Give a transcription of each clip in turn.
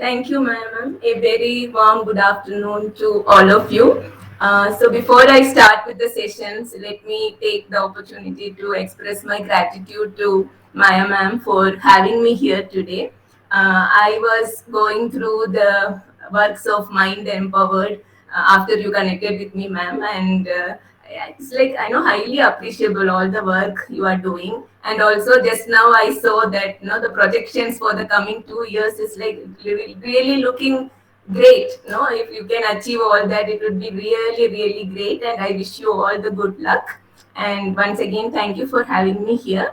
Thank you, ma'am. A very warm good afternoon to all of you. So, before I start with the sessions, let me take the opportunity to express my gratitude to Maya ma'am for having me here today. I was going through the works of Mind Empowered after you connected with me, ma'am, and it's like I know highly appreciable all the work you are doing. And also just now I saw that the projections for the coming 2 years is like really looking great. If you can achieve all that, it would be really really great, and I wish you all the good luck. And once again, thank you for having me here.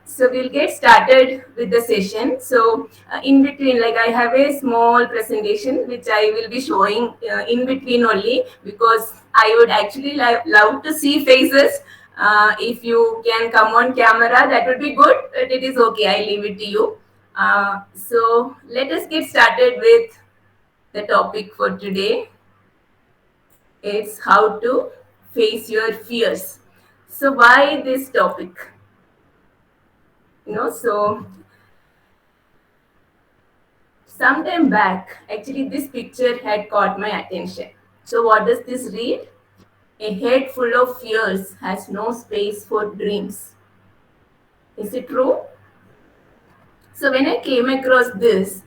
So we'll get started with the session. So in between, like I have a small presentation which I will be showing in between only, because I would actually love to see faces. If you can come on camera, that would be good, but it is okay. I leave it to you. So let us get started with the topic for today. It's how to face your fears. So why this topic? So sometime back, actually, this picture had caught my attention. So, what does this read? A head full of fears has no space for dreams. Is it true? So, when I came across this,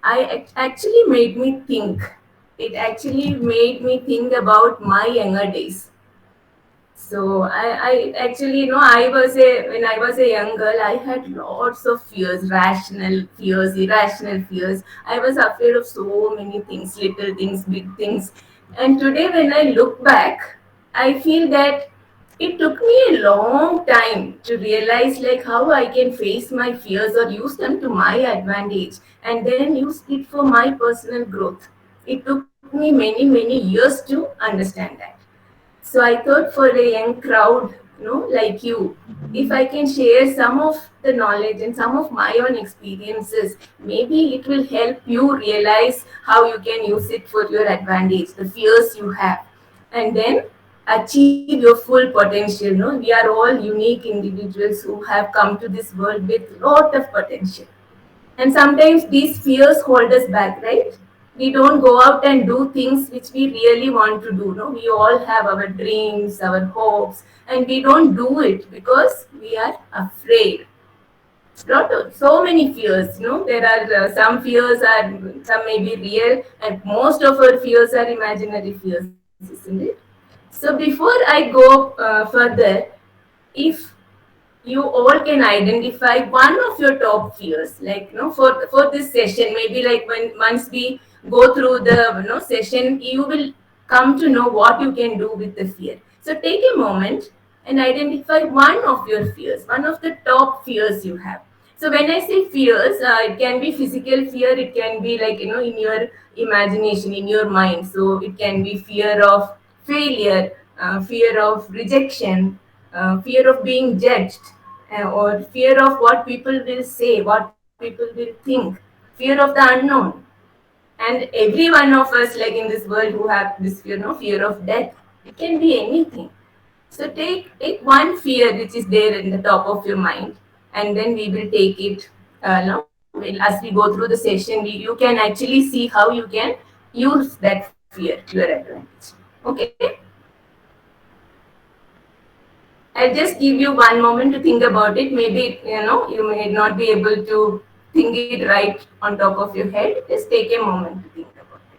actually made me think. It actually made me think about my younger days. So I actually, when I was a young girl, I had lots of fears, rational fears, irrational fears. I was afraid of so many things, little things, big things. And today, when I look back, I feel that it took me a long time to realize like how I can face my fears or use them to my advantage and then use it for my personal growth. It took me many years to understand that. So I thought for a young crowd, like you, if I can share some of the knowledge and some of my own experiences, maybe it will help you realize how you can use it for your advantage, the fears you have, and then achieve your full potential. We are all unique individuals who have come to this world with lot of potential, and sometimes these fears hold us back, right? We don't go out and do things which we really want to do. No, we all have our dreams, our hopes, and we don't do it because we are afraid. So many fears. There are some fears are some may be real, and most of our fears are imaginary fears, isn't it? So before I go further, if you all can identify one of your top fears, like for this session, maybe like when once we go through the session, you will come to know what you can do with the fear. So take a moment and identify one of your fears, one of the top fears you have. So when I say fears, it can be physical fear, it can be like in your imagination, in your mind. So it can be fear of failure, fear of rejection, fear of being judged, or fear of what people will say, what people will think, fear of the unknown. And every one of us, like in this world, who have this fear of death. It can be anything. So take one fear which is there in the top of your mind, and then we will take it. As we go through the session, you can actually see how you can use that fear to your advantage. Okay. I'll just give you one moment to think about it. Maybe you may not be able to think it right on top of your head. Just take a moment to think about it.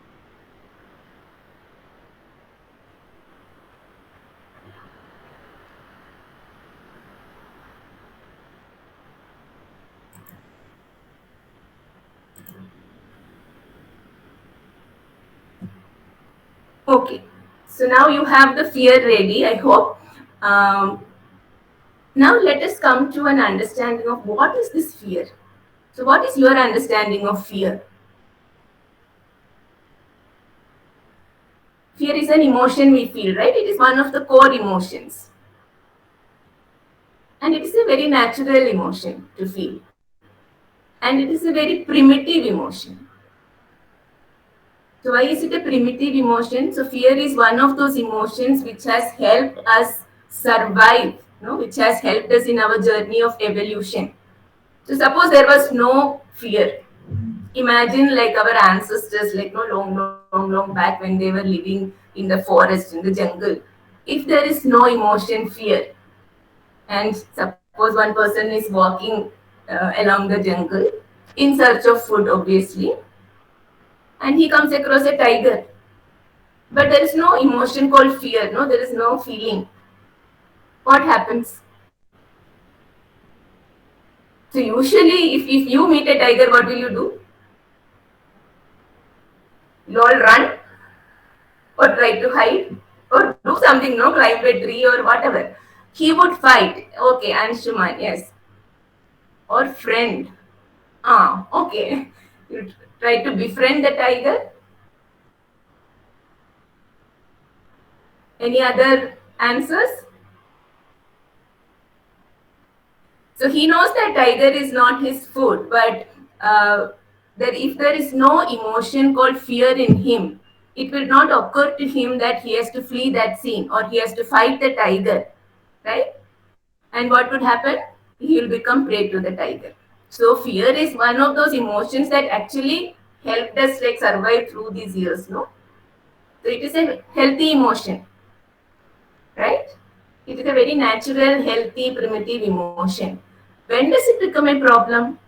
Okay. So now you have the fear ready, I hope. Um, Now let us come to an understanding of what is this fear. So what is your understanding of fear? Fear is an emotion we feel, right? It is one of the core emotions. And it is a very natural emotion to feel. And it is a very primitive emotion. So why is it a primitive emotion? So fear is one of those emotions which has helped us survive, which has helped us in our journey of evolution. So suppose there was no fear. Imagine like our ancestors, like no long back when they were living in the forest, in the jungle. If there is no emotion, fear, and suppose one person is walking along the jungle in search of food, obviously, and he comes across a tiger, but there is no emotion called fear, no, there is no feeling. What happens? So usually, if you meet a tiger, what will you do? You'll all run or try to hide or do something, no, climb a tree or whatever. He would fight. Okay, Anshuman, yes. Or friend. Ah, okay. You try to befriend the tiger. Any other answers? So he knows that tiger is not his food, but that if there is no emotion called fear in him, it will not occur to him that he has to flee that scene or he has to fight the tiger, right? And what would happen? He will become prey to the tiger. So fear is one of those emotions that actually helped us like survive through these years, no? So it is a healthy emotion, right? It is a very natural, healthy, primitive emotion. When does it become a problem?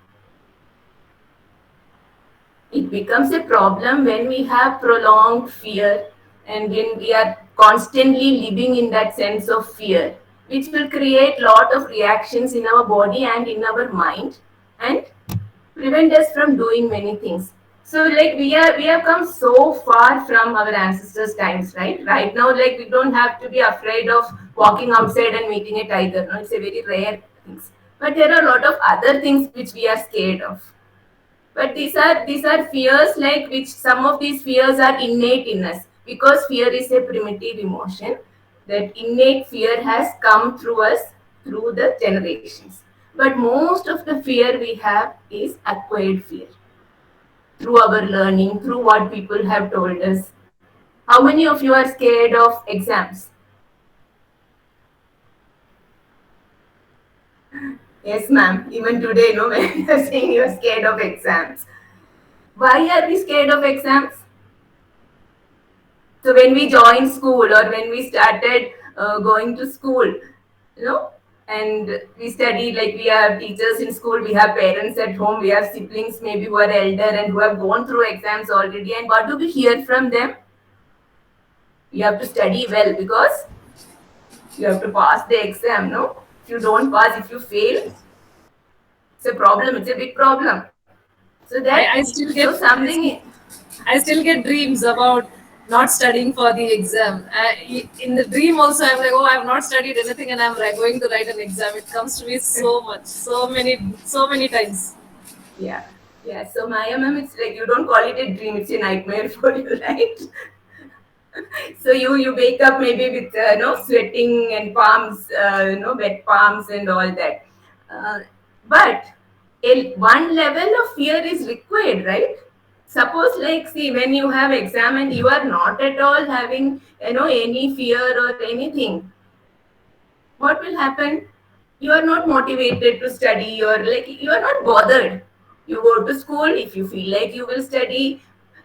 It becomes a problem when we have prolonged fear and when we are constantly living in that sense of fear, which will create lot of reactions in our body and in our mind and prevent us from doing many things. So like we have come so far from our ancestors' times, right? Right now, like we don't have to be afraid of walking outside and meeting a tiger. No, it's a very rare thing. But there are a lot of other things which we are scared of. But these are fears like which some of these fears are innate in us because fear is a primitive emotion. That innate fear has come through us through the generations. But most of the fear we have is acquired fear through our learning, through what people have told us. How many of you are scared of exams? Yes, ma'am. Even today, no, when you're saying you're scared of exams. Why are we scared of exams? So when we joined school or when we started going to school, you know, and we study like we have teachers in school, we have parents at home, we have siblings maybe who are elder and who have gone through exams already. And what do we hear from them? You have to study well because you have to pass the exam. No, if you don't pass, if you fail, it's a problem. It's a big problem. So that I still so get something. I still get dreams about not studying for the exam. In the dream also, I'm like, oh, I've not studied anything, and I'm like going to write an exam. It comes to me so much, so many times. Yeah, yeah. So Maya ma'am, it's like you don't call it a dream; it's a nightmare for you, right? So you wake up maybe with no sweating and palms, wet palms and all that. Uh, but one level of fear is required, right? Suppose like see when you have exam and you are not at all having any fear or anything, what will happen? You are not motivated to study or like you are not bothered. You go to school if you feel like you will study.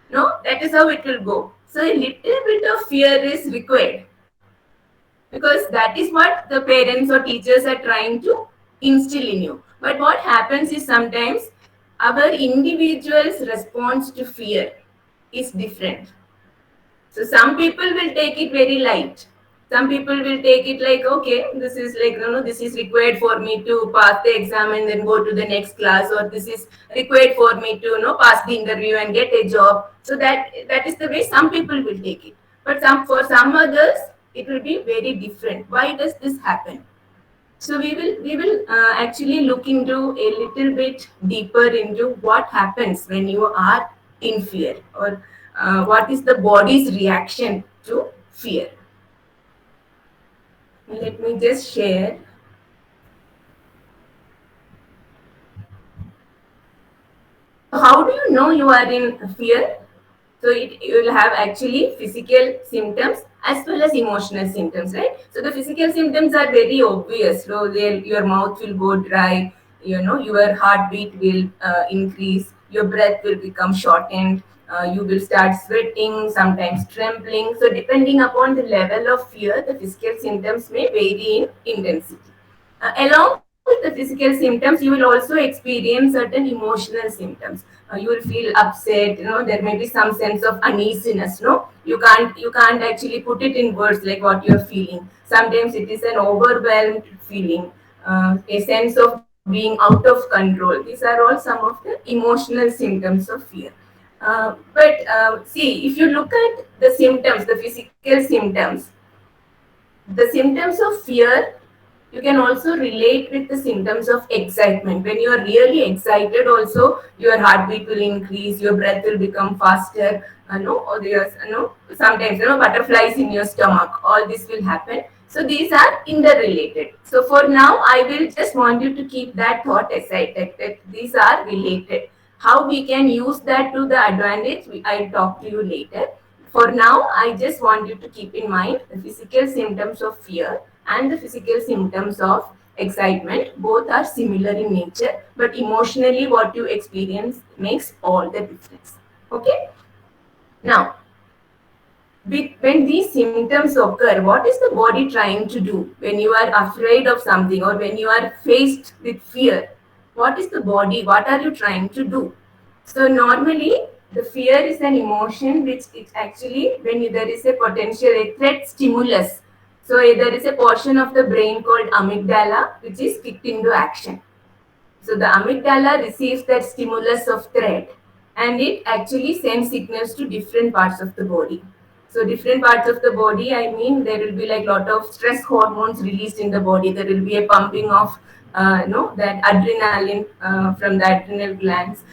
No, that is how it will go. So a little bit of fear is required because that is what the parents or teachers are trying to instill in you. But what happens is sometimes our individual's response to fear is different. So some people will take it very light. Some people will take it like, okay, this is like, this is required for me to pass the exam and then go to the next class, or this is required for me to, pass the interview and get a job. So that is the way some people will take it. But for some others, it will be very different. Why does this happen? So we will actually look into a little bit deeper into what happens when you are in fear or what is the body's reaction to fear. Let me just share. So how do you know you are in fear? So you will have actually physical symptoms as well as emotional symptoms, right? So the physical symptoms are very obvious. So your mouth will go dry, your heartbeat will increase, your breath will become shortened, you will start sweating, sometimes trembling. So depending upon the level of fear, the physical symptoms may vary in intensity. Along with the physical symptoms, you will also experience certain emotional symptoms. You will feel upset. There may be some sense of uneasiness. No, you can't actually put it in words like what you're feeling. Sometimes it is an overwhelmed feeling, a sense of being out of control. These are all some of the emotional symptoms of fear. But see, if you look at the symptoms, the physical symptoms, the symptoms of fear, you can also relate with the symptoms of excitement. When you are really excited also, your heartbeat will increase, your breath will become faster, no, or there's, sometimes, butterflies in your stomach, all this will happen. So these are interrelated. So for now, I will just want you to keep that thought aside, that these are related. How we can use that to the advantage, I'll talk to you later. For now, I just want you to keep in mind the physical symptoms of fear and the physical symptoms of excitement. Both are similar in nature, but emotionally, what you experience makes all the difference. Okay? Now, when these symptoms occur, what is the body trying to do when you are afraid of something or when you are faced with fear? What is the body? What are you trying to do? So normally, the fear is an emotion which it actually, when there is a potential, a threat stimulus. So there is a portion of the brain called amygdala which is kicked into action. So the amygdala receives that stimulus of threat and it actually sends signals to different parts of the body. So different parts of the body, I mean, there will be like lot of stress hormones released in the body. There will be a pumping of, that adrenaline from the adrenal glands.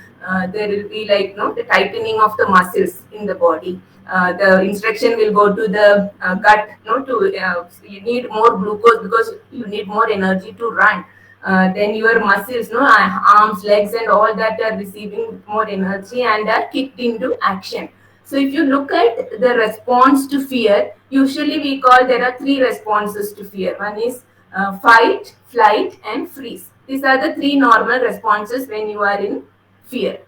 There will be like, the tightening of the muscles in the body. The instruction will go to the gut, you need more glucose because you need more energy to run. Then your muscles, arms, legs, and all that are receiving more energy and are kicked into action. So if you look at the response to fear, usually we call there are three responses to fear. One is fight, flight, and freeze. These are the three normal responses when you are in fear.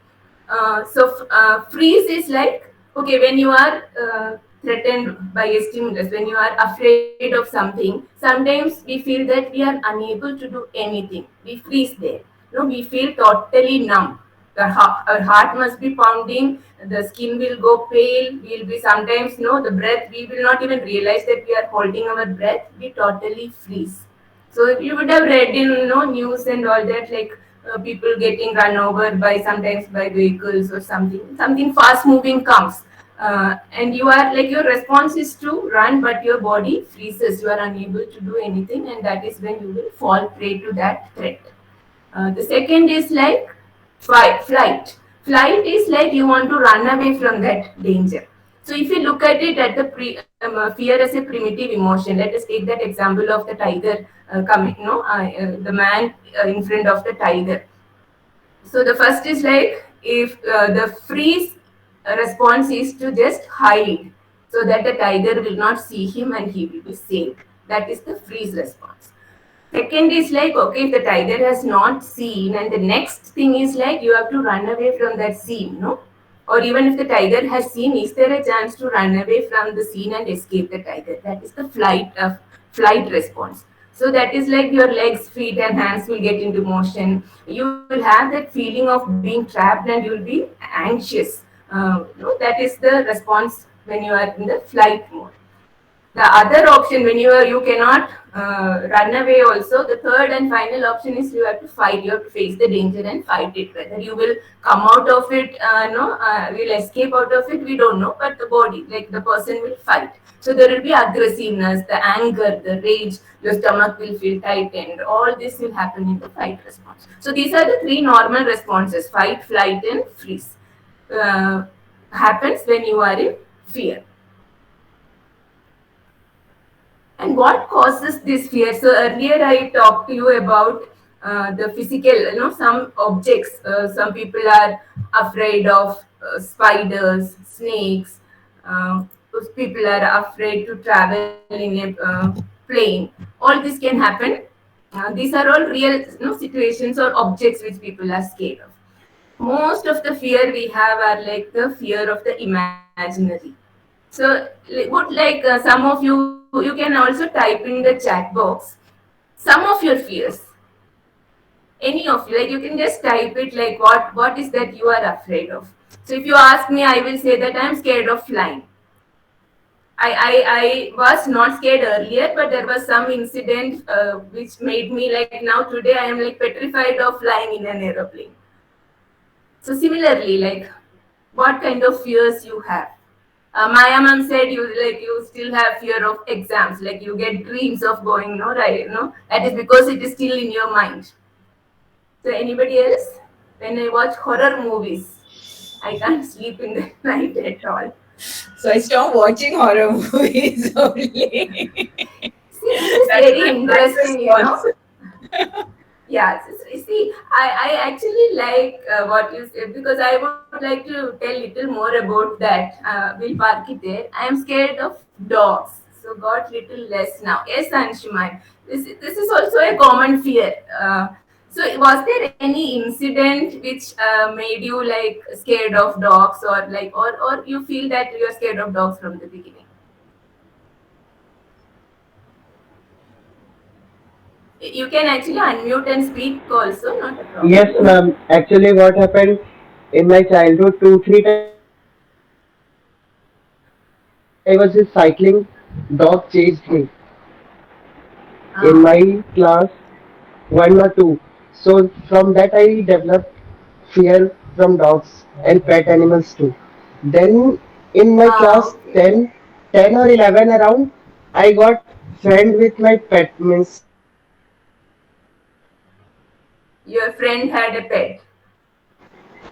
Freeze is like, okay, when you are threatened by a stimulus, when you are afraid of something, sometimes we feel that we are unable to do anything. We freeze there. We feel totally numb. Our heart must be pounding, the skin will go pale, we'll be sometimes, the breath, we will not even realize that we are holding our breath, we totally freeze. So you would have read in news and all that, like people getting run over by sometimes by vehicles or something fast moving comes, and you are like your response is to run, but your body freezes. You are unable to do anything, and that is when you will fall prey to that threat. The second is like flight. Flight is like you want to run away from that danger. So if you look at it at the fear as a primitive emotion, let us take that example of the tiger coming, the man in front of the tiger. So the first is like if the freeze response is to just hide so that the tiger will not see him and he will be safe. That is the freeze response. Second is like, okay, if the tiger has not seen, and the next thing is like you have to run away from that scene, no? Or even if the tiger has seen, is there a chance to run away from the scene and escape the tiger? That is the flight response. So that is like your legs, feet, and hands will get into motion. You will have that feeling of being trapped, and you will be anxious. That is the response when you are in the flight mode. The other option, when you cannot run away also, the third and final option is you have to fight. You have to face the danger and fight it. Whether you will come out of it, no, will escape out of it, we don't know. But the body, like the person, will fight. So there will be aggressiveness, the anger, the rage. Your stomach will feel tightened. All this will happen in the fight response. So these are the three normal responses: fight, flight, and freeze. Uh, Happens when you are in fear. And what causes this fear? So earlier I talked to you about the physical, some objects. Some people are afraid of spiders, snakes. Those people are afraid to travel in a plane. All this can happen. These are all real situations or objects which people are scared of. most of the fear we have are like the fear of the imaginary. So would like some of you can also type in the chat box some of your fears, any of you, like you can just type it like what is that you are afraid of. So if you ask me, I will say that I'm scared of flying. I was not scared earlier, but there was some incident which made me like now today I am like petrified of flying in an aeroplane. So similarly, like what kind of fears you have? Maya ma'am said you still have fear of exams, like you get dreams of going, no, right? No, that is because it is still in your mind. So anybody else? When I watch horror movies, I can't sleep in the night at all. So I stopped watching horror movies only. See, this is That's very my first interesting, you response. know. Yeah, see, I actually like what you said because I would like to tell little more about that. We'll park it there. I am scared of dogs, so got little less now. Yes, Anshuman, this is also a common fear. So, was there any incident which made you like scared of dogs, or like, or you feel that you are scared of dogs from the beginning? You can actually unmute and speak also, not a problem. Yes, ma'am. Actually, what happened in my childhood, 2, 3 times I was just cycling, dog chased me in Ah, my class 1 or 2. So from that I developed fear from dogs and pet animals too. Then in my class okay. 10 or 11 around, I got friend with my pet means Your friend had a pet.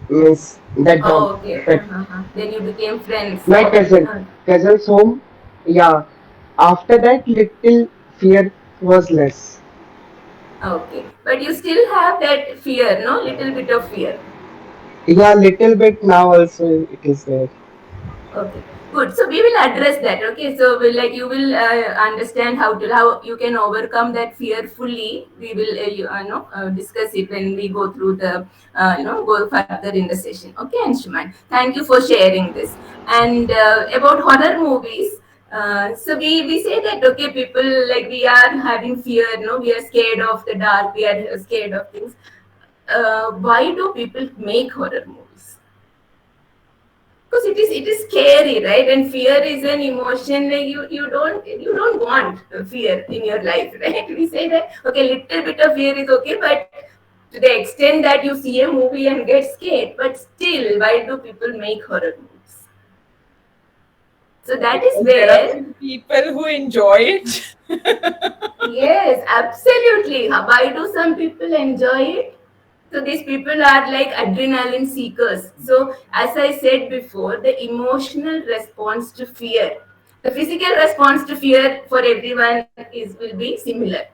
means that dog Oh, okay. pet. Then you became friends My with it. cousin's home. Yeah. After that, little fear was less. Okay. But you still have that fear, no? Little bit of fear. Yeah, little bit now also it is there. Okay, good. So we will address that. Okay, so we'll, like you will understand how you can overcome that fear fully. We will discuss it when we go through the go further in the session. Okay, Anshuman, thank you for sharing this. And about horror movies. So we say that okay, people like we are having fear. No, we are scared of the dark. We are scared of things. Why do people make horror movies? Because it is scary, right? And fear is an emotion, like you don't want fear in your life, right? We say that okay, little bit of fear is okay, but to the extent that you see a movie and get scared. But still, why do people make horror movies? So that is Because there are where, some people who enjoy it. yes, absolutely. Why do some people enjoy it? So these people are like adrenaline seekers. So as I said before, the emotional response to fear, the physical response to fear for everyone is will be similar.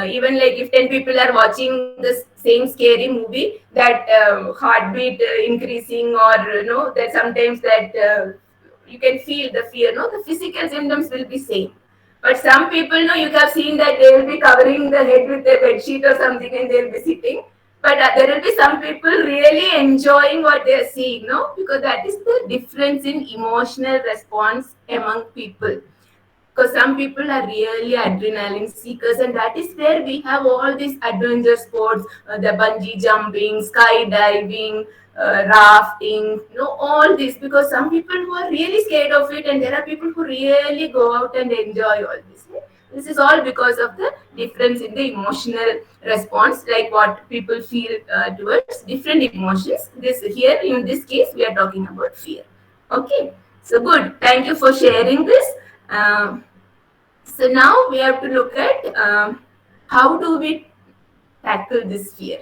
Even like if 10 people are watching the same scary movie, that heartbeat increasing, or that sometimes that you can feel the fear. No, the physical symptoms will be same. But some people, know, you have seen that they will be covering the head with a bed sheet or something and they'll be sitting. But there will be some people really enjoying what they are seeing, no? Because that is the difference in emotional response among people. Because some people are really adrenaline seekers, and that is where we have all these adventure sports, the bungee jumping, skydiving, rafting, all this, because some people who are really scared of it, and there are people who really go out and enjoy all this, right? This is all because of the difference in the emotional response, like what people feel towards different emotions. This here in this case we are talking about fear. Okay, so good, thank you for sharing this. um, so now we have to look at how do we tackle this fear,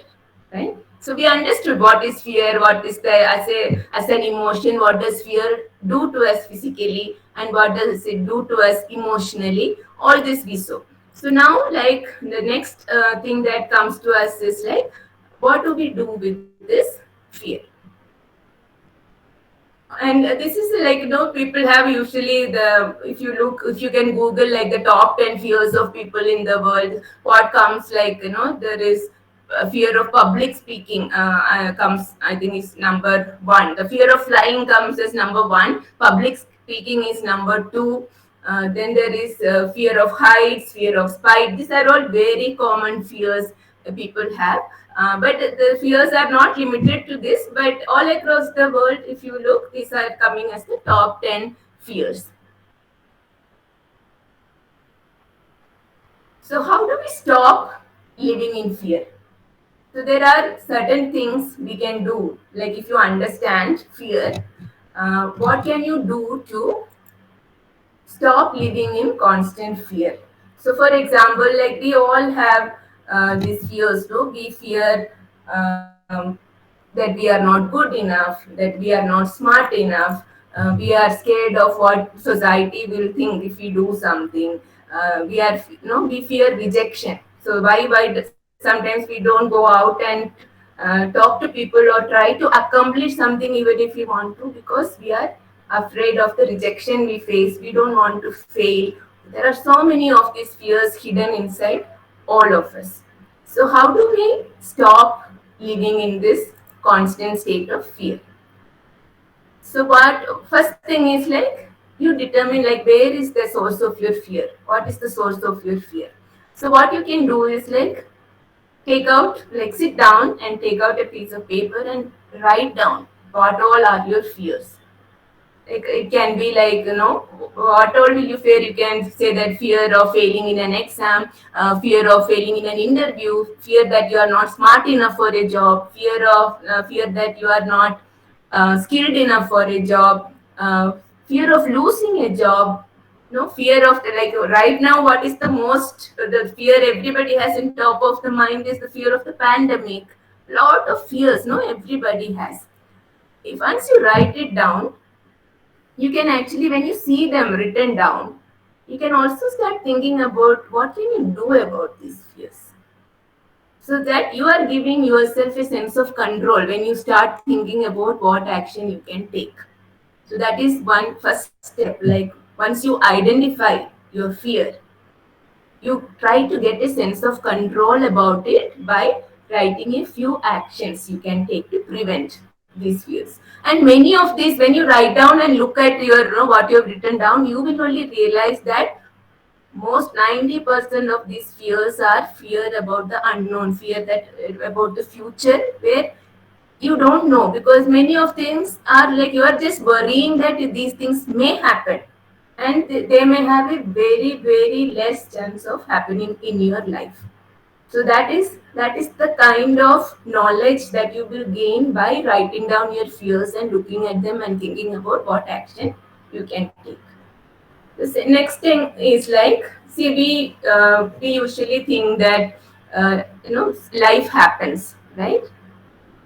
right? So we understood what is fear, what is the as an emotion, what does fear do to us physically, and what does it do to us emotionally. All this we saw. So now, like the next thing that comes to us is like, what do we do with this fear? And this is like people have usually the if you can google like the top 10 fears of people in the world, what comes like there is fear of public speaking comes, I think, is number one. The fear of flying comes as number one. Public speaking is number two. Then there is fear of heights, fear of spite. These are all very common fears people have. But the fears are not limited to this, but all across the world, if you look, these are coming as the top 10 fears. So, how do we stop living in fear? So, there are certain things we can do. Like, if you understand fear, what can you do to stop living in constant fear? So, for example, like we all have these fears, no? We fear that we are not good enough, that we are not smart enough. We are scared of what society will think if we do something. We fear rejection. So sometimes we don't go out and talk to people or try to accomplish something even if we want to, because we are afraid of the rejection we face. We don't want to fail. There are so many of these fears hidden inside all of us. So, how do we stop living in this constant state of fear? So, what first thing is like you determine like where is the source of your fear? What is the source of your fear? So, what you can do is like sit down and take out a piece of paper and write down what all are your fears. Like it can be like, what all will you fear? You can say that fear of failing in an exam, fear of failing in an interview, fear that you are not smart enough for a job, fear that you are not skilled enough for a job, fear of losing a job, fear of like right now what is the fear everybody has in top of the mind is the fear of the pandemic. Lot of fears, no, everybody has. If once you write it down, you can actually, when you see them written down, you can also start thinking about what can you do about these fears, so that you are giving yourself a sense of control when you start thinking about what action you can take. So that is one first step. Like once you identify your fear, you try to get a sense of control about it by writing a few actions you can take to prevent these fears. And many of these, when you write down and look at what you have written down, you will only realize that most 90% of these fears are fear about the unknown, fear that about the future, where you don't know, because many of things are like you are just worrying that these things may happen, and they may have a very very less chance of happening in your life. So that is the kind of knowledge that you will gain by writing down your fears and looking at them and thinking about what action you can take. The next thing is like, see, we usually think that life happens, right?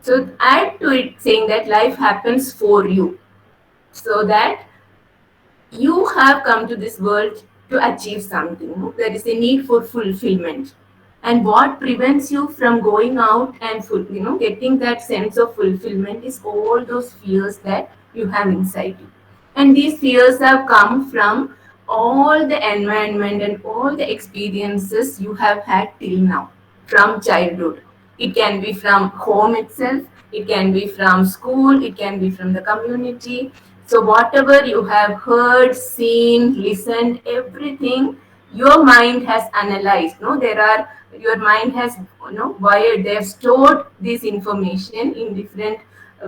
So add to it saying that life happens for you, so that you have come to this world to achieve something. There is a need for fulfillment. And what prevents you from going out and getting that sense of fulfillment is all those fears that you have inside you. And these fears have come from all the environment and all the experiences you have had till now, from childhood. It can be from home itself, it can be from school, it can be from the community. So, whatever you have heard, seen, listened, everything your mind has analyzed. No, your mind has wired, they have stored this information in different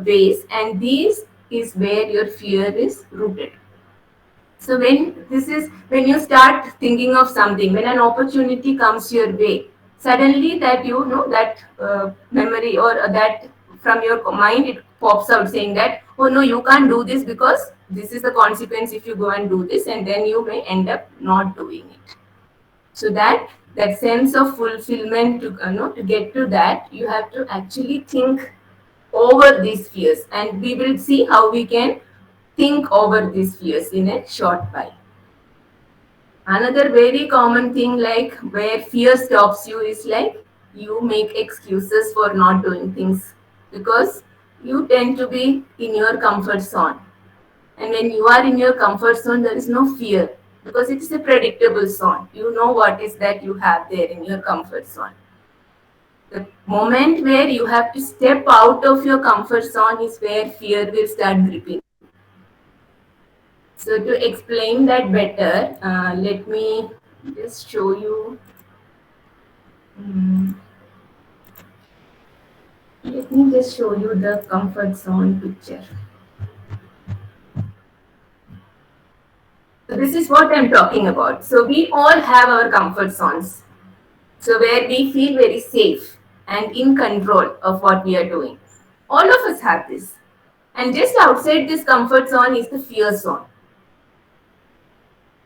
ways, and this is where your fear is rooted. So when you start thinking of something, when an opportunity comes your way, suddenly that that memory or that from your mind it pops out saying that, oh no, you can't do this because this is the consequence if you go and do this, and then you may end up not doing it. So that sense of fulfillment, to get to that, you have to actually think over these fears, and we will see how we can think over these fears in a short while. Another very common thing, like where fear stops you, is like you make excuses for not doing things, because you tend to be in your comfort zone. And when you are in your comfort zone, there is no fear, because it is a predictable zone. You know what is that you have there in your comfort zone. The moment where you have to step out of your comfort zone is where fear will start gripping. So to explain that better, let me just show you. mm, Let me just show you the comfort zone picture. So this is what I'm talking about. So we all have our comfort zones. So where we feel very safe and in control of what we are doing. All of us have this. And just outside this comfort zone is the fear zone,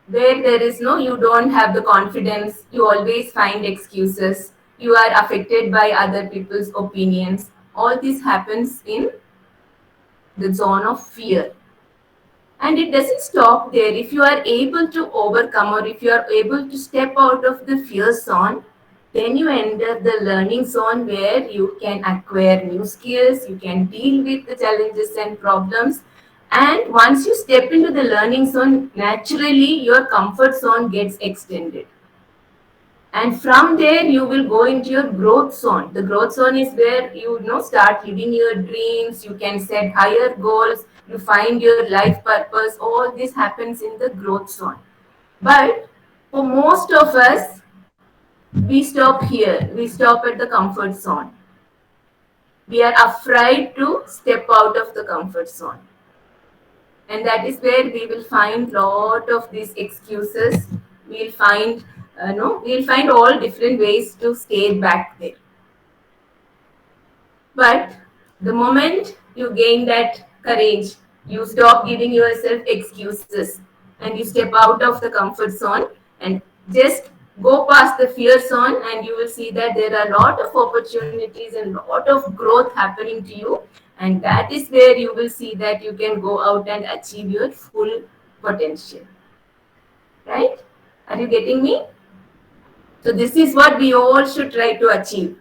where there is no, you don't have the confidence, you always find excuses, you are affected by other people's opinions. All this happens in the zone of fear. And it doesn't stop there. If you are able to overcome, or if you are able to step out of the fear zone, then you enter the learning zone where you can acquire new skills, you can deal with the challenges and problems. And once you step into the learning zone, naturally your comfort zone gets extended. And from there you will go into your growth zone. The growth zone is where you start living your dreams, you can set higher goals, you find your life purpose. All this happens in the growth zone. But for most of us, we stop here, we stop at the comfort zone. We are afraid to step out of the comfort zone, and that is where we will find lot of these excuses. We'll find no we'll find all different ways to stay back there. But the moment you gain that courage, you stop giving yourself excuses and you step out of the comfort zone and just go past the fear zone, and you will see that there are a lot of opportunities and lot of growth happening to you. And that is where you will see that you can go out and achieve your full potential. Right? Are you getting me? So this is what we all should try to achieve.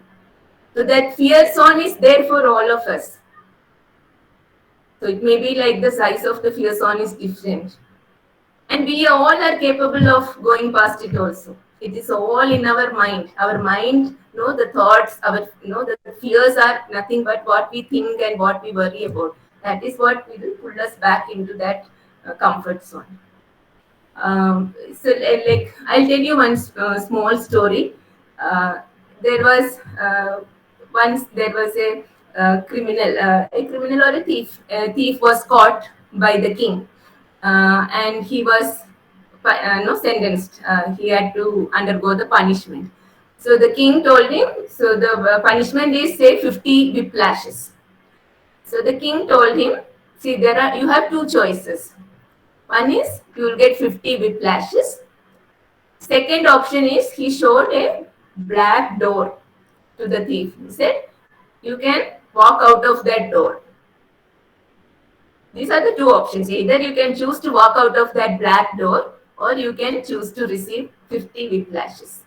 So that fear zone is there for all of us. So it may be like the size of the fear zone is different. And we all are capable of going past it also. It is all in our mind. Our mind, the thoughts, the fears are nothing but what we think and what we worry about. That is what will pull us back into that comfort zone. Like I'll tell you one small story. There was once there was a criminal or a thief. A thief was caught by the king, and he was no sentenced. He had to undergo the punishment. So the king told him. So the punishment is say 50 whiplashes. So the king told him, see, you have two choices. One is you will get 50 whiplashes. Second option is he showed a black door to the thief. He said, you can walk out of that door. These are the two options. Either you can choose to walk out of that black door, or you can choose to receive 50 whiplashes.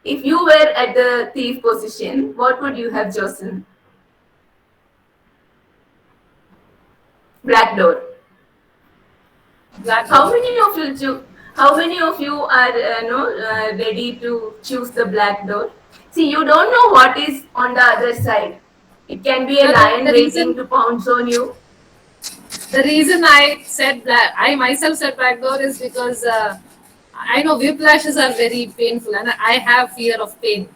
If you were at the thief position, what would you have chosen? Black door. How many of you How many of you are ready to choose the black door? See, you don't know what is on the other side. It can be a lion waiting to pounce on you. The reason I said that, I myself said black door, is because I know whiplashes are very painful and I have fear of pain.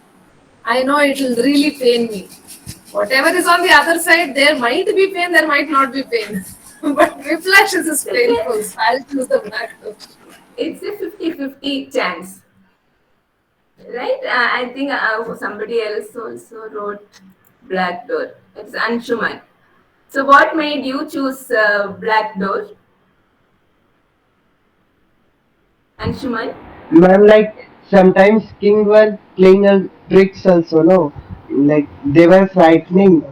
I know it will really pain me. Whatever is on the other side, there might be pain, there might not be pain. But whiplashes is painful, so I'll choose the black door. It's a 50-50 chance. Right? I think somebody else also wrote black door. It's Anshuman. So what made you choose black door? Anshuman? Ma'am, like sometimes king were playing a tricks also, no? Like they were frightening,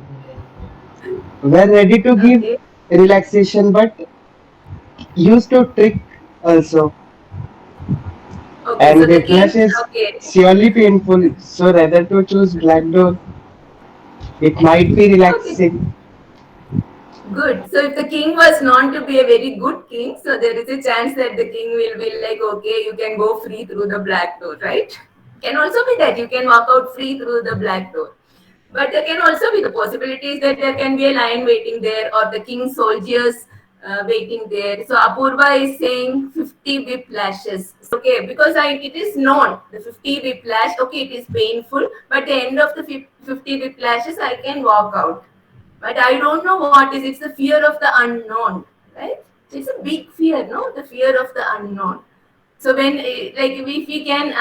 were ready to give Okay. relaxation, but used to trick also. Okay, so And the whiplash king, is okay, surely painful, so rather to choose black door. It might be okay, relaxing. good. So if the king was known to be a very good king, so there is a chance that the king will be like, okay, you can go free through the black door, right? Can also be that you can walk out free through the black door. But there can also be the possibilities that there can be a lion waiting there or the king's soldiers waiting there. So Apurva is saying 50 whiplashes. Okay, because it is known the 50 whiplash. Okay, it is painful, but the end of the 50 whiplashes, I can walk out. But I don't know what is. It's the fear of the unknown, right? It's a big fear, no? The fear of the unknown. So when like if we can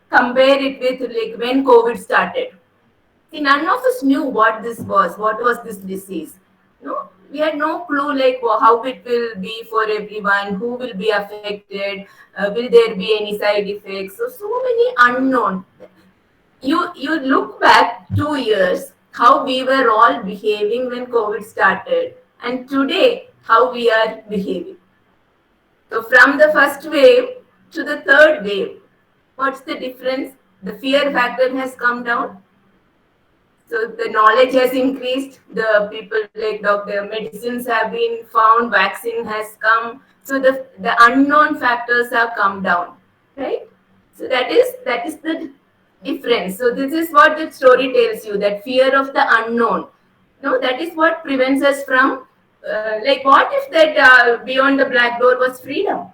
compare it with like when COVID started, see, none of us knew what this was. What was this disease? No, we had no clue like how it will be for everyone, who will be affected, will there be any side effects? So many unknown. You look back 2 years, how we were all behaving when COVID started, and today how we are behaving. So from the first wave to the third wave, what's the difference? The fear factor has come down, so the knowledge has increased. The people like doctor medicines have been found, vaccine has come. So the unknown factors have come down, right? So that is the difference. So this is what the story tells you, that fear of the unknown. No, that is what prevents us from. Like, what if that beyond the black door was freedom?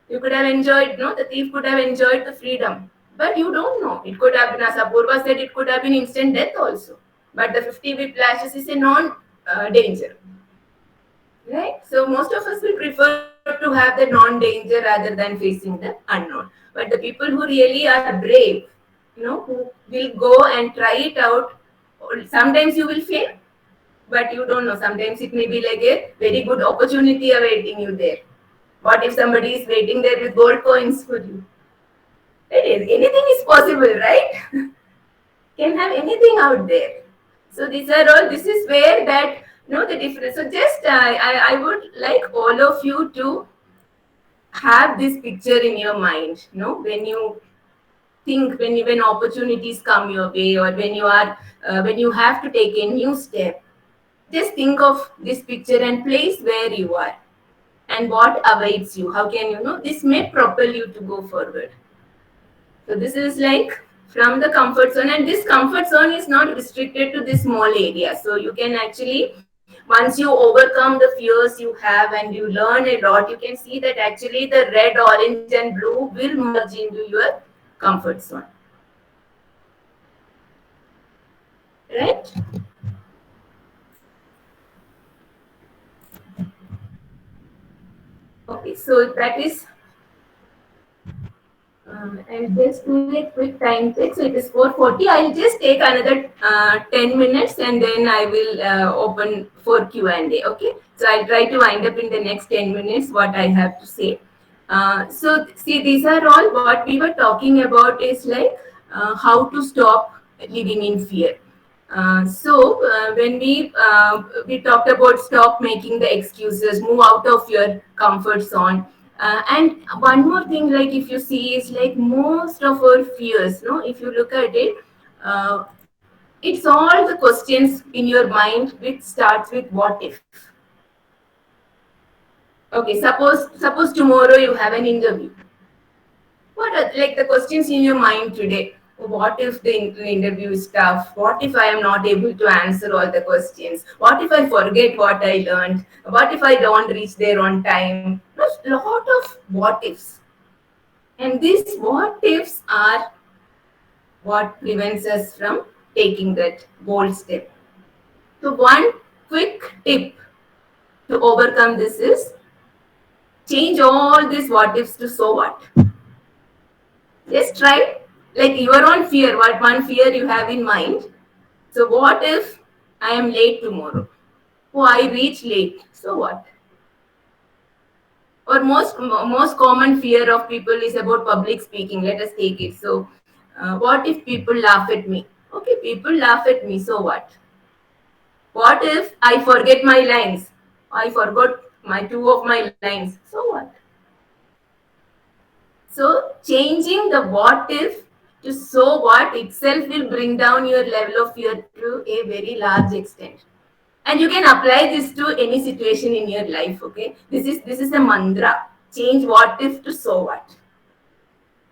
You could have enjoyed, no, the thief could have enjoyed the freedom. But you don't know. It could have been, as Apurva said, it could have been instant death also. But the 50 whiplashes is a non danger. Right? So most of us will prefer to have the non-danger rather than facing the unknown. But the people who really are brave, who will go and try it out, sometimes you will fail, but you don't know. Sometimes it may be like a very good opportunity awaiting you there. What if somebody is waiting there with gold coins for you? It is, anything is possible, right? Can have anything out there. So these are all. This is where that the difference. So just I would like all of you to have this picture in your mind. When you think, when opportunities come your way, or when you have to take a new step, just think of this picture and place where you are and what awaits you. How can this may propel you to go forward. So this is like from the comfort zone, and this comfort zone is not restricted to this small area. So you can actually, once you overcome the fears you have and you learn a lot, you can see that actually the red, orange, and blue will merge into your comfort zone. Right? Okay, so that is I'll just do a quick time check. So it is 4:40. I'll just take another 10 minutes and then I will open for Q&A. Okay. So I'll try to wind up in the next 10 minutes what I have to say. So see, these are all what we were talking about is like how to stop living in fear. When we talked about stop making the excuses, move out of your comfort zone, and one more thing, like if you see, is like most of our fears. No, if you look at it, uh, it's all the questions in your mind which starts with what if. Okay, suppose tomorrow you have an interview. What are like the questions in your mind today? What if the interview is tough? What if I am not able to answer all the questions? What if I forget what I learned? What if I don't reach there on time? There's a lot of what ifs. And these what ifs are what prevents us from taking that bold step. So, one quick tip to overcome this is change all these what ifs to so what. Just try, like your own fear, what one fear you have in mind. So, what if I am late tomorrow? Oh, I reach late. So what? Or most common fear of people is about public speaking. Let us take it. So, what if people laugh at me? Okay, people laugh at me. So what? What if I forget my lines? I forgot my two of my lines. So what? So changing the what if to so what itself will bring down your level of fear to a very large extent. And you can apply this to any situation in your life. Okay, this is a mantra. Change what if to so what.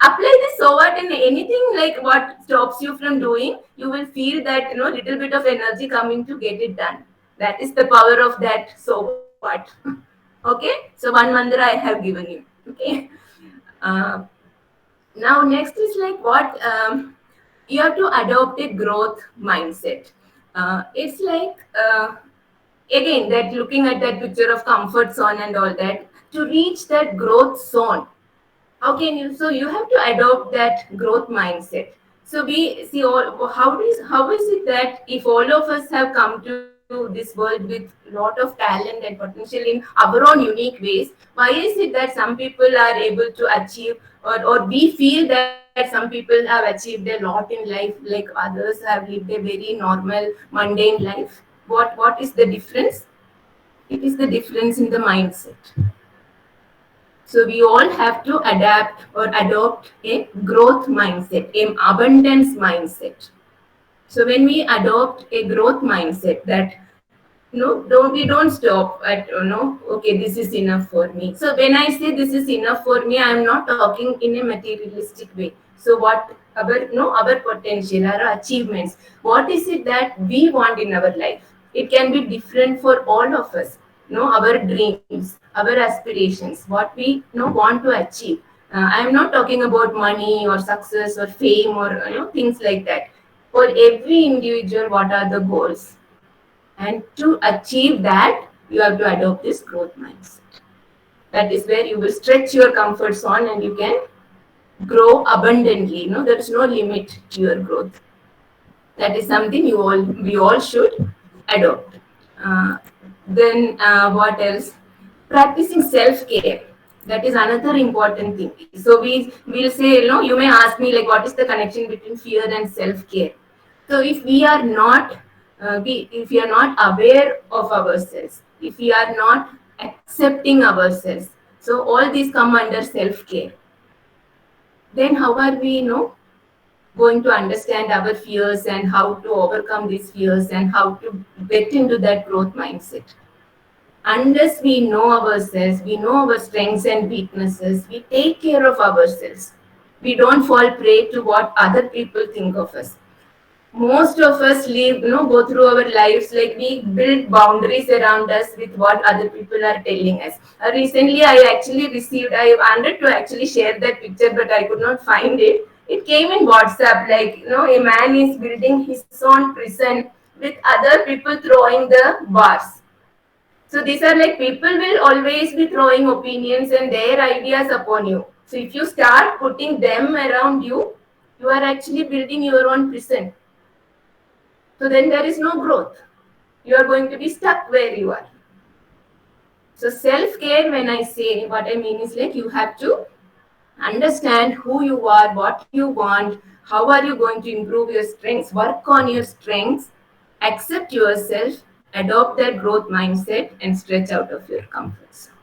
apply this so what in anything like what stops you from doing, you will feel that little bit of energy coming to get it done. That is the power of that so what. Okay, so one mantra I have given you. Okay. uh, Now next is like what you have to adopt a growth mindset. It's like again that looking at that picture of comfort zone and all that, to reach that growth zone, how can you, so you have to adopt that growth mindset. So we see all, how is it that if all of us have come to this world with lot of talent and potential in our own unique ways, why is it that some people are able to achieve, or we feel that some people have achieved a lot in life like others have lived a very normal mundane life? What is the difference? It is the difference in the mindset. So we all have to adapt or adopt a growth mindset, an abundance mindset. So when we adopt a growth mindset, that don't stop at okay, this is enough for me. So when I say this is enough for me, I am not talking in a materialistic way. So what our our potential, our achievements, what is it that we want in our life? It can be different for all of us. Our dreams, our aspirations, what we want to achieve. I am not talking about money or success or fame or things like that. For every individual, what are the goals? And to achieve that, you have to adopt this growth mindset. That is where you will stretch your comfort zone and you can grow abundantly. There is no limit to your growth. That is something we all should adopt. Uh, then what else? Practicing self-care. That is another important thing. So we will say, you may ask me like, what is the connection between fear and self-care? So if we are not, if we are not aware of ourselves, if we are not accepting ourselves, so all these come under self-care. Then how are we, going to understand our fears and how to overcome these fears and how to get into that growth mindset? Unless we know ourselves, we know our strengths and weaknesses, we take care of ourselves. We don't fall prey to what other people think of us. Most of us live, go through our lives like we build boundaries around us with what other people are telling us. Recently, I wanted to actually share that picture, but I could not find it. It came in WhatsApp, like, a man is building his own prison with other people throwing the bars. So these are like people will always be throwing opinions and their ideas upon you. So if you start putting them around you, you are actually building your own prison. So then there is no growth. You are going to be stuck where you are. So self-care, when I say, what I mean is like you have to understand who you are, what you want, how are you going to improve your strengths, work on your strengths, accept yourself, adopt that growth mindset, and stretch out of your comfort zone.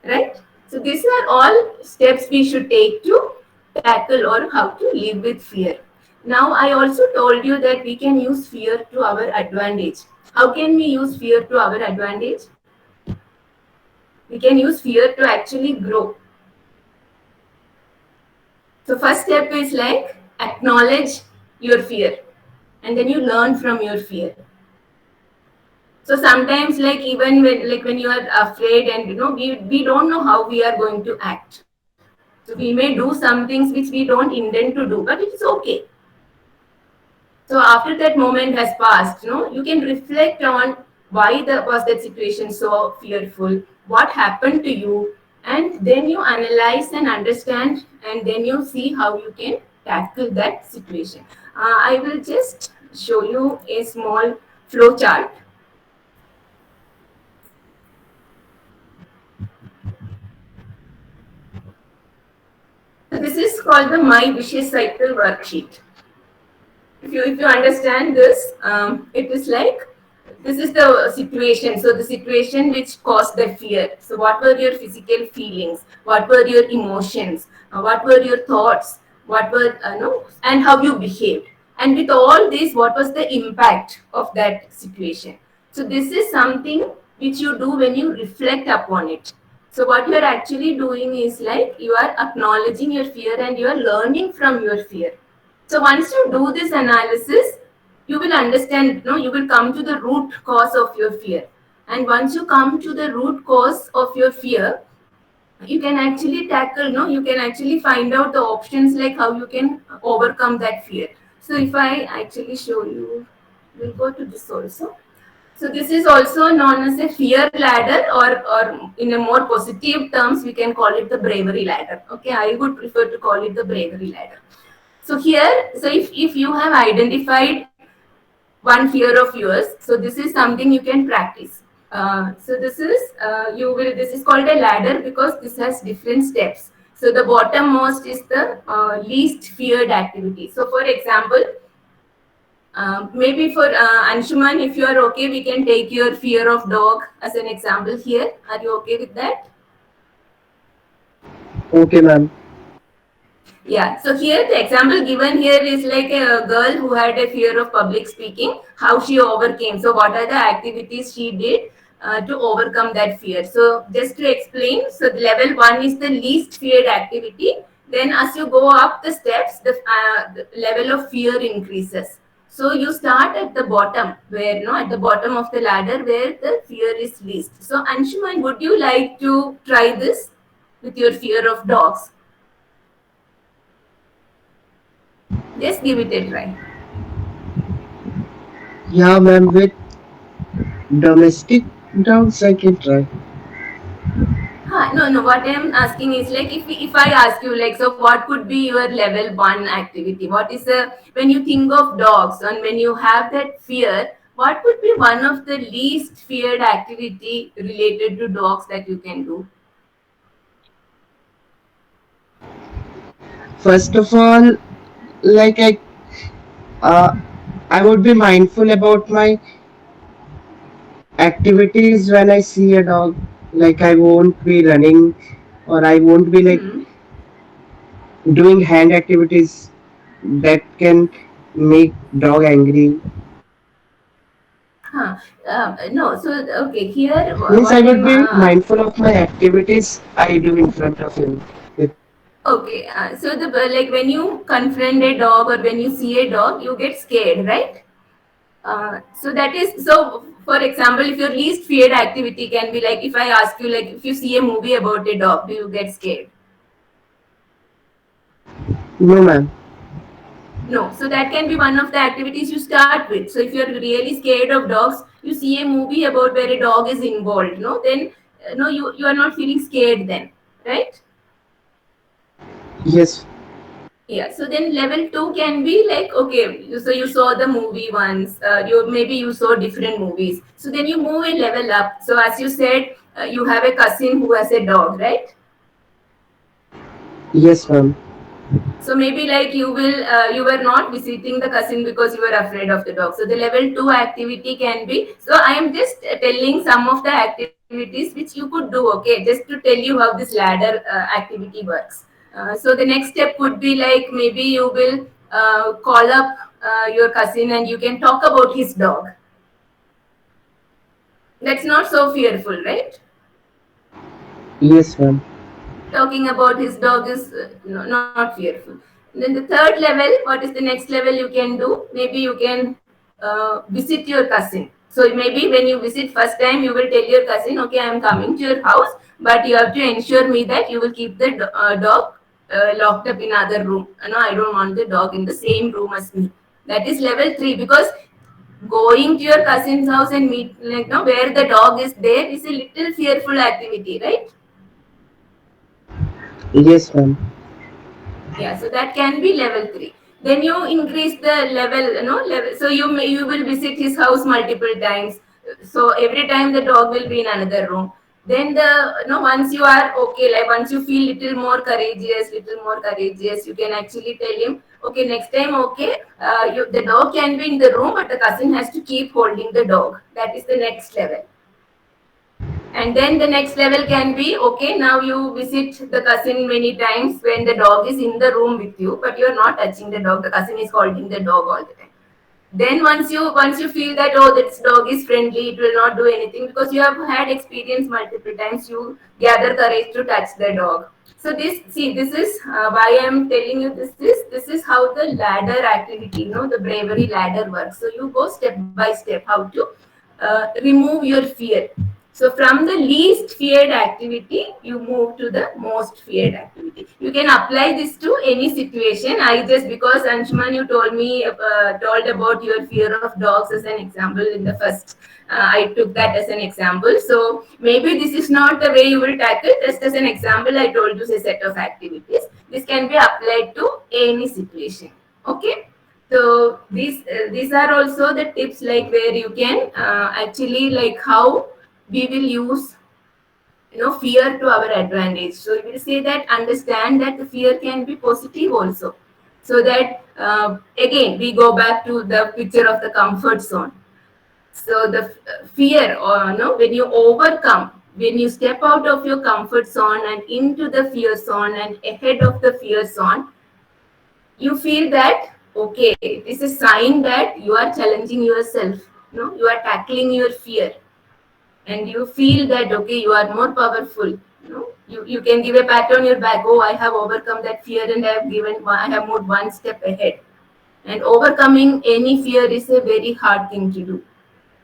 Right? So these are all steps we should take to tackle or how to live with fear. Now I also told you that we can use fear to our advantage. How can we use fear to our advantage? We can use fear to actually grow. So first step is like acknowledge your fear and then you learn from your fear. So sometimes like even when you are afraid and we don't know how we are going to act. So we may do some things which we don't intend to do, but it's okay. So after that moment has passed, you can reflect on why was that situation so fearful, what happened to you, and then you analyze and understand, and then you see how you can tackle that situation. I will just show you a small flow chart. So this is called the My Vicious Cycle worksheet. If you understand this, it is like this is the situation. So the situation which caused the fear. So what were your physical feelings? What were your emotions? What were your thoughts? What were no, and how you behaved? And with all this, what was the impact of that situation? So this is something which you do when you reflect upon it. So what you are actually doing is like you are acknowledging your fear and you are learning from your fear. So once you do this analysis, you will understand, no, you will come to the root cause of your fear. And once you come to the root cause of your fear, you can actually tackle, no, you can actually find out the options like how you can overcome that fear. So if I actually show you, we'll go to this also. So this is also known as a fear ladder, or in a more positive terms, we can call it the bravery ladder. Okay, I would prefer to call it the bravery ladder. So here, so if you have identified one fear of yours, so this is something you can practice. So this is this is called a ladder because this has different steps. So the bottommost is the least feared activity. So for example, maybe for Anshuman, if you are okay, we can take your fear of dog as an example here. Are you okay with that? Okay, ma'am. Yeah, so here the example given here is like a girl who had a fear of public speaking, how she overcame. So, what are the activities she did to overcome that fear? So, just to explain, so the level one is the least feared activity. Then, as you go up the steps, the level of fear increases. So, you start at the bottom, where no, at the bottom of the ladder, where the fear is least. So, Anshuman, would you like to try this with your fear of dogs? Just give it a try. Yeah, ma'am. With domestic dogs, I can try. Huh, no, no. What I'm asking is like if I ask you like, so what could be your level one activity? What is the when you think of dogs and when you have that fear, what would be one of the least feared activity related to dogs that you can do? First of all, like uh, I would be mindful about my activities when I see a dog. Like I won't be running, or I won't be like Hmm. doing hand activities that can make dog angry. Huh. No. So okay, here Means I what would I'm be mindful of my activities I do in front of him. okay. So the like when you confront a dog or when you see a dog, you get scared, right? So that is so. For example, if your least feared activity can be like if I ask you like if you see a movie about a dog, do you get scared? No, ma'am. No. So that can be one of the activities you start with. So if you're really scared of dogs, you see a movie about where a dog is involved. No, then no, you are not feeling scared then, right? Yes. Yeah, so then level two can be like okay, so you saw the movie once, you maybe you saw different movies. So then you move a level up. So as you said, you have a cousin who has a dog, right? Yes, ma'am. So maybe like you were not visiting the cousin because you were afraid of the dog. So the level two activity can be. So I am just telling some of the activities which you could do. Okay, just to tell you how this ladder activity works. So the next step would be like maybe you will call up your cousin and you can talk about his dog. That's not so fearful, right? Yes, ma'am. Talking about his dog is not fearful. Then the third level, what is the next level you can do? Maybe you can visit your cousin. So maybe when you visit first time, you will tell your cousin, okay, I am coming to your house, but you have to ensure me that you will keep the dog locked up in other room. No, I don't want the dog in the same room as me. That is level three because going to your cousin's house and meet like no where the dog is there is a little fearful activity, right? Yes, ma'am. Yeah, so that can be level three. Then you increase the level, level. So you will visit his house multiple times. So every time the dog will be in another room. Then once you are okay, like once you feel little more courageous, you can actually tell him, okay, next time, okay, the dog can be in the room, but the cousin has to keep holding the dog. That is the next level. And then the next level can be okay, now you visit the cousin many times when the dog is in the room with you, but you're not touching the dog. The cousin is holding the dog all the time. Then once you feel that, oh, this dog is friendly, it will not do anything, because you have had experience multiple times, you gather courage to touch the dog. So this is why I am telling you this is how the ladder activity, the bravery ladder works. So you go step by step how to remove your fear. So from the least feared activity, you move to the most feared activity. You can apply this to any situation. I just, because Anshuman, you told about your fear of dogs as an example in the first. I took that as an example. So maybe this is not the way you will tackle. Just as an example, I told you a set of activities. This can be applied to any situation. Okay. So these are also the tips, like where you can actually, like how we will use fear to our advantage. So we will say that, understand that the fear can be positive also. So that again we go back to the picture of the comfort zone. So the fear, or when you overcome, when you step out of your comfort zone and into the fear zone and ahead of the fear zone, you feel that, okay, this is sign that you are challenging yourself. You are tackling your fear, and you feel that, okay, you are more powerful. You can give a pat on your back. Oh, I have overcome that fear, and I have moved one step ahead. And overcoming any fear is a very hard thing to do.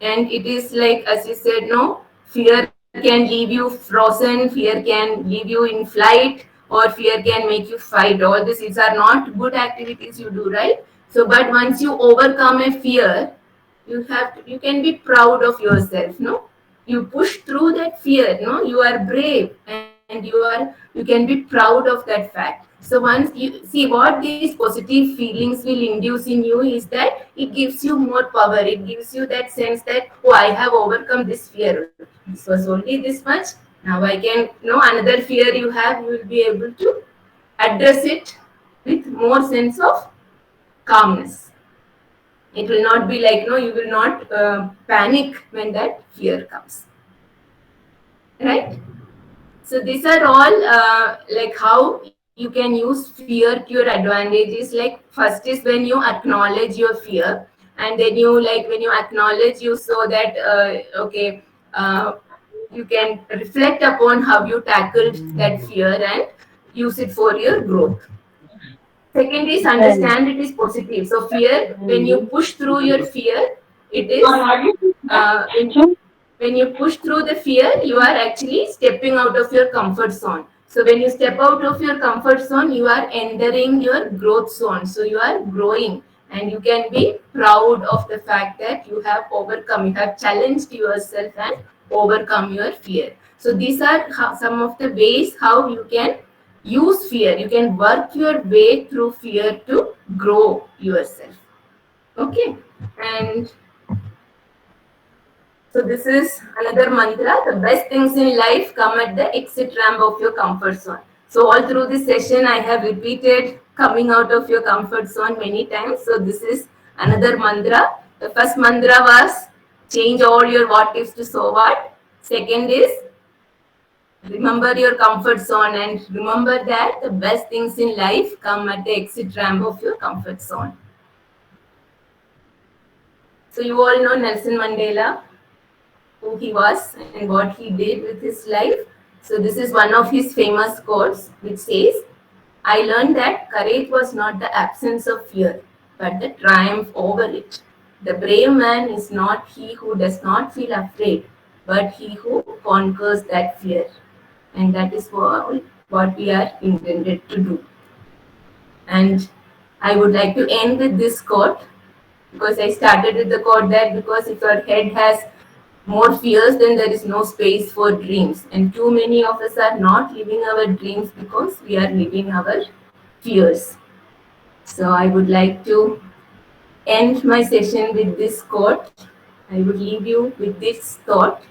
And it is like, as you said, no, fear can leave you frozen, fear can leave you in flight, or fear can make you fight. All these are not good activities you do, right? So but once you overcome a fear, you can be proud of yourself. No, you push through that fear. No, you are brave, and you can be proud of that fact. So once you see, what these positive feelings will induce in you is that it gives you more power. It gives you that sense that, oh, I have overcome this fear. This was only this much. Now I can, another fear you have, you will be able to address it with more sense of calmness. It will not be like, you will not panic when that fear comes, right? So these are all like how you can use fear to your advantages. Like, first is when you acknowledge your fear, and then when you acknowledge, you so that okay, uh, you can reflect upon how you tackled that fear and use it for your growth. Second is, And understand it is positive. So fear, when you push through your fear, it is when you push through the fear, you are actually stepping out of your comfort zone. So when you step out of your comfort zone, you are entering your growth zone. So you are growing, and you can be proud of the fact that you have overcome, you have challenged yourself and overcome your fear. So these are some of the ways how you can use fear. You can work your way through fear to grow yourself. Okay. And so this is another mantra. The best things in life come at the exit ramp of your comfort zone. So all through this session, I have repeated coming out of your comfort zone many times. So this is another mantra. The first mantra was, change all your what ifs to so what. Second is, remember your comfort zone, and remember that the best things in life come at the exit ramp of your comfort zone. So you all know Nelson Mandela, who he was and what he did with his life. So this is one of his famous quotes, which says, I learned that courage was not the absence of fear, but the triumph over it. The brave man is not he who does not feel afraid, but he who conquers that fear. And that is what we are intended to do. And I would like to end with this quote, because I started with the quote that, because if your head has more fears, then there is no space for dreams. And too many of us are not living our dreams because we are living our fears. So I would like to end my session with this quote. I would leave you with this thought.